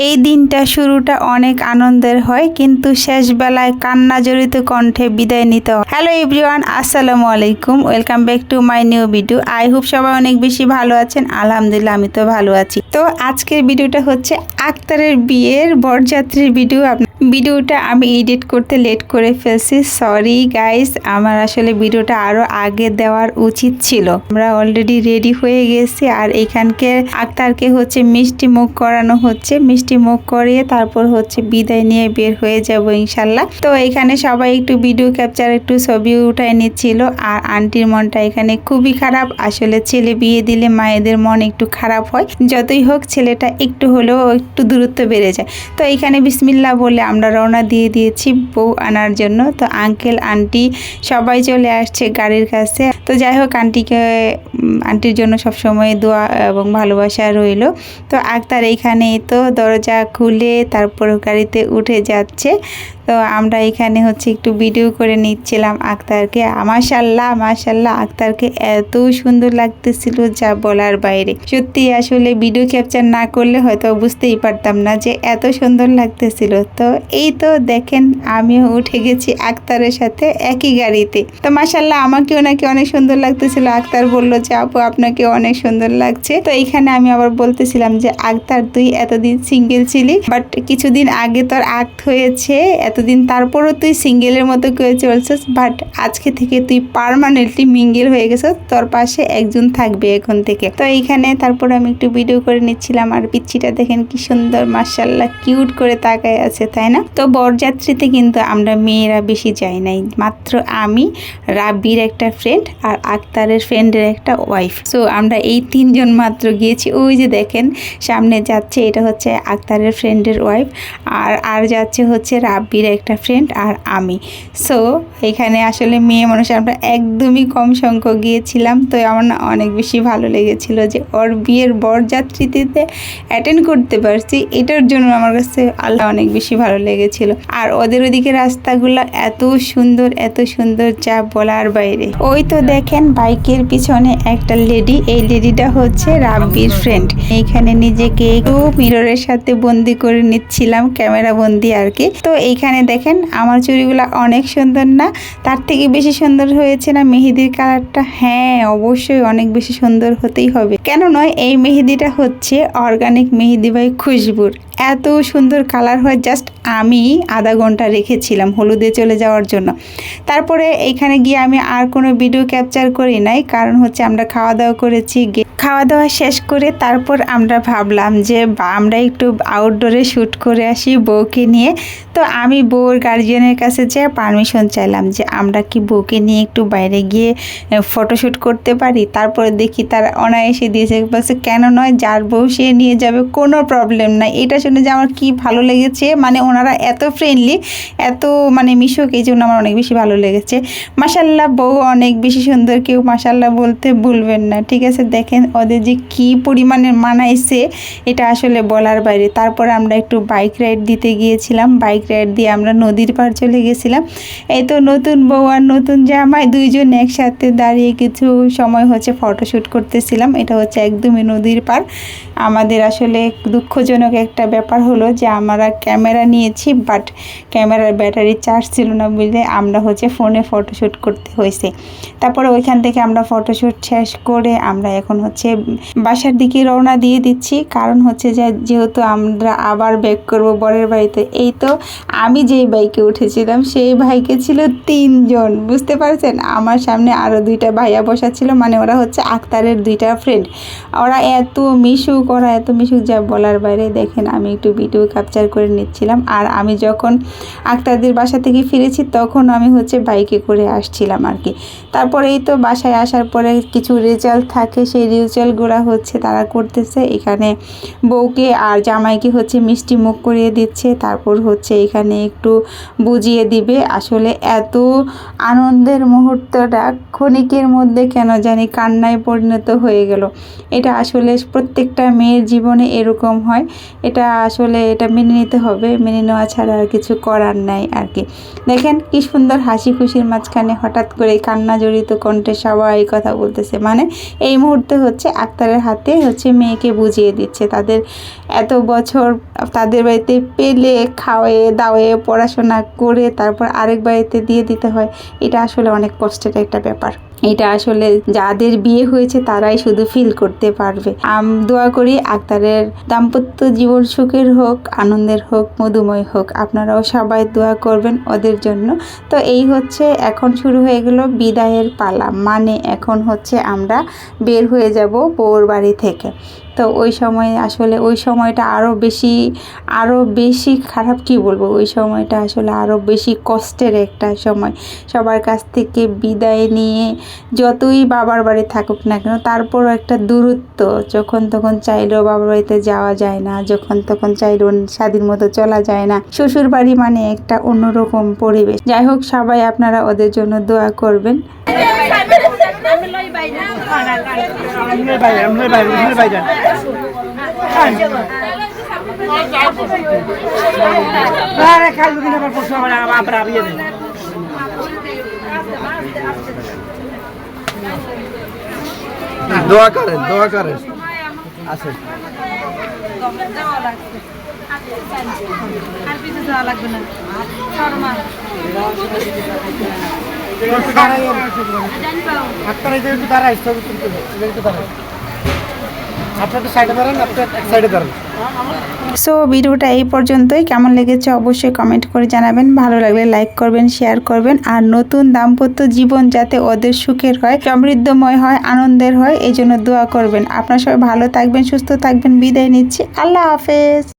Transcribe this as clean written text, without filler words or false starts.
এই দিনটা শুরুটা অনেক আনন্দের হয়, কিন্তু শেষ বেলায় কান্না জড়িত কণ্ঠে বিদায় নিতে হয়। হ্যালো এভরিওয়ান, আসসালামু আলাইকুম, welcome back to my new video. I hope সবাই অনেক বেশি ভালো আছেন। আলহামদুলিল্লাহ আমি তো ভালো আছি। তো আজকের ভিডিওটা হচ্ছে আক্তারের বিয়ের বরযাত্রীর ভিডিও। ভিডিওটা আমি এডিট করতে লেট করে ফেলছি, সরি গাইস। আমার আসলে ভিডিওটা আরো আগে দেওয়ার উচিত ছিল। আমরা অলরেডি রেডি হয়ে গেছি, আর এখানকে আক্তারকে হচ্ছে মিষ্টি মুখ করানো হচ্ছে। মিষ্টি মুখ করিয়ে তারপর হচ্ছে বিদায় নিয়ে বের হয়ে যাব ইনশাল্লাহ। তো এখানে সবাই একটু ভিডিও ক্যাপচার, একটু ছবি উঠায় নিচ্ছিল। আর আন্টির মনটা এখানে খুবই খারাপ। আসলে ছেলে বিয়ে দিলে মায়েদের মন একটু খারাপ হয়, যতই হোক ছেলেটা একটু হলেও একটু দূরত্ব বেড়ে যায়। তো এখানে বিসমিল্লাহ বলে আমরা রওনা দিয়ে দিয়েছি বউ আনার জন্য। তো আঙ্কেল আন্টি সবাই চলে আসছে গাড়ির কাছে। তো যাই হোক, আন্টির জন্য সবসময় দোয়া এবং ভালোবাসা রইল। তো আক্তার এইখানে তো দরজা খুলে তারপর গাড়িতে উঠে যাচ্ছে। তো আমরা এখানে হচ্ছে একটু ভিডিও করে নিচ্ছিলাম আক্তারকে। মাশাআল্লাহ মাশাআল্লাহ, আক্তারকে এত সুন্দর লাগতেছিল যা বলার বাইরে। সত্যি আসলে ভিডিও ক্যাপচার না করলে হয়তো বুঝতেই পারতাম না যে এত সুন্দর লাগতেছিল। তো এই তো দেখেন, আমিও উঠে গেছি আক্তারের সাথে একই গাড়িতে। তো মাশাআল্লাহ, আমাকেও নাকি অনেক সুন্দর লাগতেছিল। আক্তার বলল যে আপু আপনাকে অনেক সুন্দর লাগছে। তো এইখানে আমি আবার বলতেছিলাম যে আক্তার তুই এতদিন সিঙ্গেল ছিলি, বাট কিছুদিন আগে তোর আক্ত হয়েছে, এতদিন তারপরও তুই সিঙ্গেলের মতো করে চলছিস, বাট আজকে থেকে তুই পার্মানেন্টলি মিঙ্গেল হয়ে গেছিস। তোর পাশে একজন থাকবে এখন থেকে। তো এইখানে তারপর আমি একটু ভিডিও করে নিচ্ছিলাম। আর পিচ্ছিটা দেখেন কি সুন্দর, মাশাআল্লাহ কিউট করে তাকায় আছে, তাই না? তো বরযাত্রীতে কিন্তু আমরা মেয়েরা বেশি যাই নাই, মাত্র আমি, রাব্বির একটা ফ্রেন্ড আর আক্তারের ফ্রেন্ডের একটা ওয়াইফ। সো আমরা এই তিনজন মাত্র গিয়েছি। ওই যে দেখেন সামনে যাচ্ছে, এটা হচ্ছে আক্তারের ফ্রেন্ডের ওয়াইফ, আর যাচ্ছে হচ্ছে রাব্বির একটা ফ্রেন্ড আর আমি। সো এখানে আসলে মেয়ে মানুষ আমরা একদমই কম সংখ্যক গিয়েছিলাম। তো আমার না অনেক বেশি ভালো লেগেছিল যে ওর বিয়ের বরযাত্রীতে অ্যাটেন্ড করতে পারছি। এটার জন্য আমার কাছে আল্লাহ অনেক বেশি ভালো লেগেছিল। আর ওদের ওদিকে রাস্তাগুলো এত সুন্দর, এত সুন্দর যা বলার বাইরে। ওই তো দেখেন বাইকের পিছনে একটা লেডি, এই লেডিটা হচ্ছে রাব্বির ফ্রেন্ড। এইখানে নিজেকে একটু মিররের সাথে বন্দি করে নিচ্ছিলাম, ক্যামেরা বন্দি আর কি। তো এইখানে দেখেন আমার চুড়িগুলো অনেক সুন্দর না? তার থেকে বেশি সুন্দর হয়েছে না মেহেদির কালারটা? হ্যাঁ অবশ্যই অনেক বেশি সুন্দর হতেই হবে, কেন নয়? এই মেহেদিটা হচ্ছে অর্গানিক মেহেদি বাই খুশবুর। এত সুন্দর কালার হয়, জাস্ট আমি আধা ঘন্টা রেখেছিলাম হলুদে চলে যাওয়ার জন্য। তারপরে এইখানে গিয়ে আমি আর কোনো ভিডিও ক্যাপচার করি নাই, কারণ হচ্ছে আমরা খাওয়া দাওয়া করেছি। খাওয়া দাওয়া শেষ করে তারপর আমরা ভাবলাম যে আমরা একটু আউটডোরে শ্যুট করে আসি বউকে নিয়ে। তো আমি বউর গার্জিয়ানের কাছে যেয়ে পারমিশন চাইলাম যে আমরা কি বউকে নিয়ে একটু বাইরে গিয়ে ফটোশ্যুট করতে পারি। তারপরে দেখি তারা অনায়াসে দিয়েছে, বলছে কেন নয়, যার বউ সে নিয়ে যাবে, কোনো প্রবলেম নাই। এটা শুনে যে আমার কি ভালো লেগেছে, মানে ওনারা এত ফ্রেন্ডলি, এত মানে মিশুক, এই জন্য আমার অনেক বেশি ভালো লেগেছে। মাশাআল্লাহ বউ অনেক বেশি সুন্দর, কেউ মাশাআল্লাহ বলতে ভুলবেন না, ঠিক আছে? দেখেন ওদের যে কি পরিমাণে মানাইছে, এটা আসলে বলার বাইরে। তারপর আমরা একটু বাইক রাইড দিতে গিয়েছিলাম। বাইক রাইড দিয়ে আমরা নদীর পাড় চলে গেছিলাম। এই তো নতুন বউ আর নতুন জামাই দুইজন একসাথে দাঁড়িয়ে কিছু সময় হচ্ছে ফটোশ্যুট করতেছিলাম। এটা হচ্ছে একদমই নদীর পাড়। আমাদের আসলে দুঃখজনক একটা ব্যাপার হলো যে আমরা ক্যামেরা নিয়েছি, বাট ক্যামেরার ব্যাটারি চার্জ ছিল না বুঝলে আমরা হচ্ছে ফোনে ফটোশ্যুট করতে হয়েছে। তারপরে ওইখান থেকে আমরা ফটোশ্যুট শেষ করে আমরা এখন হচ্ছে বাসার দিকে রওনা দিয়ে দিচ্ছি। কারণ হচ্ছে যে যেহেতু আমরা আবার ব্যাক করব বরের বাড়িতে। এই তো আমি যেই বাইকে উঠেছিলাম সেই বাইকে ছিল 3 জন, বুঝতে পারছেন? আমার সামনে আরও 2টা ভাইয়া বসা ছিল, মানে ওরা হচ্ছে আক্তারের 2টা ফ্রেন্ড। ওরা এত মিশুক, যা বলার বাইরে। দেখেন আমি একটু ভিডিও ক্যাপচার করে নিচ্ছিলাম। আর আমি যখন আক্তারদের বাসা থেকে ফিরেছি তখন আমি হচ্ছে বাইকে করে আসছিলাম আর কি। তারপরে এই তো বাসায় আসার পরে কিছু রিচুয়াল থাকে, সেই রিচুয়ালগুলো হচ্ছে তারা করতেছে। এখানে বউকে আর জামাইকে হচ্ছে মিষ্টি মুখ করিয়ে দিচ্ছে, তারপর হচ্ছে এখানে একটু বুঝিয়ে দিবে। আসলে এত আনন্দের মুহূর্তটা ক্ষণিকের মধ্যে কেন জানি কান্নায় পরিণত হয়ে গেল। এটা আসলে প্রত্যেকটা মেয়ের জীবনে এরকম হয়। এটা আসলে এটা মেনে নিতে হবে, মেনে নেওয়া ছাড়া আর কিছু করার নাই আর কি। দেখেন কি সুন্দর হাসি খুশির মাঝখানে হঠাৎ করে কান্না জড়িত কণ্ঠে সবাই কথা বলতেছে, মানে এই মুহূর্তে হচ্ছে আক্তারের হাতে হচ্ছে মেয়েকে বুঝিয়ে দিচ্ছে তাদের এত বছর তাদের বাড়িতে পেলে খাওয়ায়ে দাওয়ে পড়াশোনা করে তারপর আরেক বাড়িতে দিয়ে দিতে হয়। এটা আসলে অনেক কষ্টের একটা ব্যাপার। এটা আসলে যাদের বিয়ে হয়েছে তারাই শুধু ফিল করতে পারবে। দোয়া করি আক্তারের দাম্পত্য জীবন সুখের হোক, আনন্দের হোক, মধুময় হোক। আপনারাও সবাই দোয়া করবেন ওদের জন্য। তো এই হচ্ছে এখন শুরু হয়ে গেল বিদায়ের পালা, মানে এখন হচ্ছে আমরা বের হয়ে যাব বউর বাড়ি থেকে। তো ওই সময় আসলে ওই সময়টা আরও বেশি খারাপ, কি বলবো, ওই সময়টা আসলে আরও বেশি কষ্টের একটা সময়। সবার কাছ থেকে বিদায় নিয়ে যতই বাবার বাড়ি থাকুক না কেন তারপরও একটা দূরত্ব, যখন তখন চাইলেও বাবার বাড়িতে যাওয়া যায় না, যখন তখন চাইলেও স্বাধীন মতো চলা যায় না। শ্বশুর বাড়ি মানে একটা অন্যরকম পরিবেশ। যাই হোক, সবাই আপনারা ওদের জন্য দোয়া করবেন। দোয়া করেন আসেন। সো ভিডিওটা এই পর্যন্তই। কেমন লেগেছে অবশ্যই কমেন্ট করে জানাবেন। ভালো লাগলে লাইক করবেন, শেয়ার করবেন। আর নতুন দাম্পত্য জীবন যাতে ওদের সুখের হয়, সমৃদ্ধময় হয়, আনন্দের হয়, এই জন্য দোয়া করবেন। আপনারা সবাই ভালো থাকবেন, সুস্থ থাকবেন। বিদায় নিচ্ছি। আল্লাহ হাফেজ।